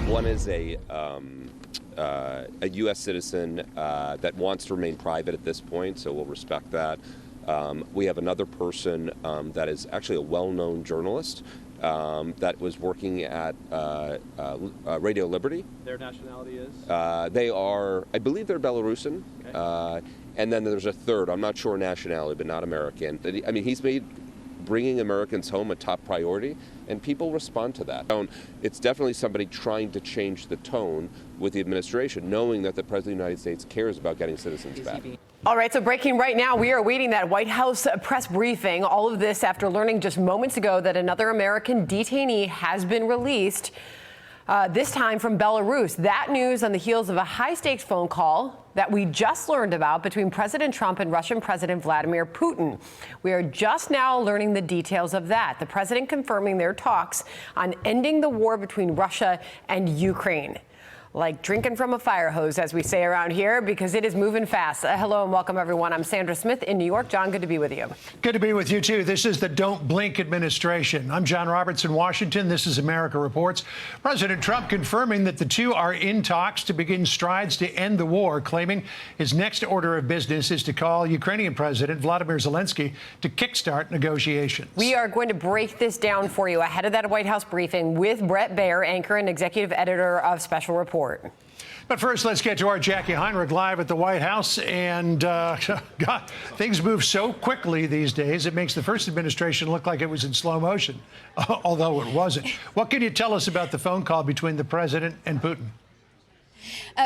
One is a U.S. citizen that wants to remain private at this point, so we'll respect that. We have another person that is actually a well-known journalist that was working at Radio Liberty. Their nationality is? They are, I believe they're Belarusian. Okay. And then there's a third, I'm not sure nationality, but not American. I mean, he's made bringing Americans home a top priority, and people respond to that. It's definitely somebody trying to change the tone with the administration, knowing that the President of the United States cares about getting citizens back. All right, so breaking right now, we are awaiting that White House press briefing. All of this after learning just moments ago that another American detainee has been released, this time from Belarus. That news on the heels of a high-stakes phone call that we just learned about between President Trump and Russian President Vladimir Putin. We are just now learning the details of that. The president confirming their talks on ending the war between Russia and Ukraine. Like drinking from a fire hose, as we say around here, because it is moving fast. Hello and welcome, everyone. I'm Sandra Smith in New York. John, good to be with you. Good to be with you, too. This is the Don't Blink administration. I'm John Roberts in Washington. This is America Reports. President Trump confirming that the two are in talks to begin strides to end the war, claiming his next order of business is to call Ukrainian President Vladimir Zelensky to kickstart negotiations. We are going to break this down for you ahead of that White House briefing with Brett Baier, anchor and executive editor of Special Report. But first, let's get to our Jacqui Heinrich live at the White House. And, God, things move so quickly these days, it makes the first administration look like it was in slow motion, although it wasn't. What can you tell us about the phone call between the president and Putin?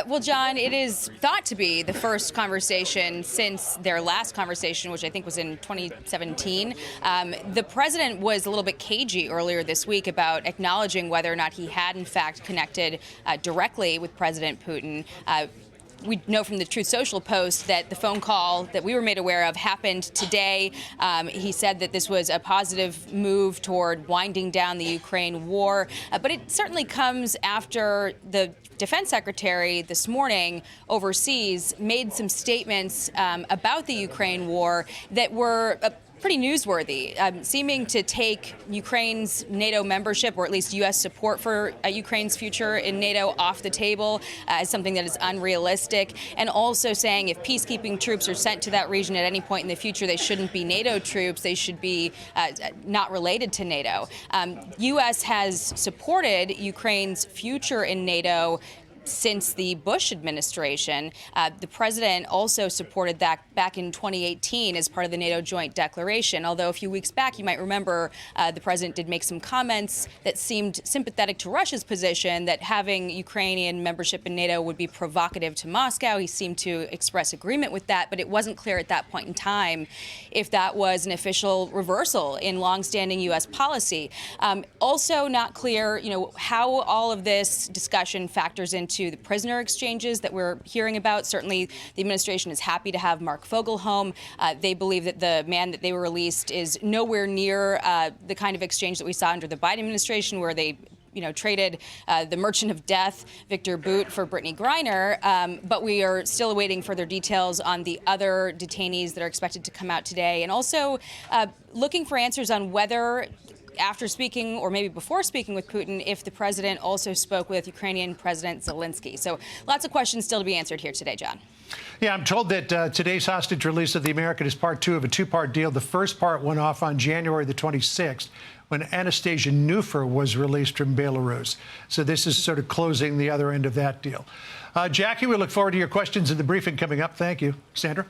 Well, John, it is thought to be the first conversation since their last conversation, which I think was in 2017. The president was a little bit cagey earlier this week about acknowledging whether or not he had, in fact, connected directly with President Putin. We know from the Truth Social post that the phone call that we were made aware of happened today. He said that this was a positive move toward winding down the Ukraine war, but it certainly comes after the defense secretary this morning overseas made some statements about the Ukraine war that were pretty newsworthy, seeming to take Ukraine's NATO membership, or at least U.S. support for Ukraine's future in NATO, off the table as something that is unrealistic, and also saying if peacekeeping troops are sent to that region at any point in the future, they shouldn't be NATO troops, they should be not related to NATO. U.S. has supported Ukraine's future in NATO since the Bush administration. The president also supported that back in 2018 as part of the NATO Joint Declaration, although a few weeks back, you might remember, the president did make some comments that seemed sympathetic to Russia's position that having Ukrainian membership in NATO would be provocative to Moscow. He seemed to express agreement with that, but it wasn't clear at that point in time if that was an official reversal in longstanding U.S. policy. Also not clear, how all of this discussion factors into the prisoner exchanges that we're hearing about. Certainly, the administration is happy to have Mark Fogel home. They believe that the man that they were released is nowhere near the kind of exchange that we saw under the Biden administration, where they traded the merchant of death, Victor Bout, for Brittany Griner. But we are still awaiting further details on the other detainees that are expected to come out today, and also looking for answers on whether, after speaking, or maybe before speaking with Putin, if the president also spoke with Ukrainian President Zelensky. So lots of questions still to be answered here today, John. Yeah, I'm told that today's hostage release of the American is part two of a two-part deal. The first part went off on January the 26th when Anastasia Neufer was released from Belarus. So this is sort of closing the other end of that deal. Jacqui, we look forward to your questions in the briefing coming up. Thank you. Sandra?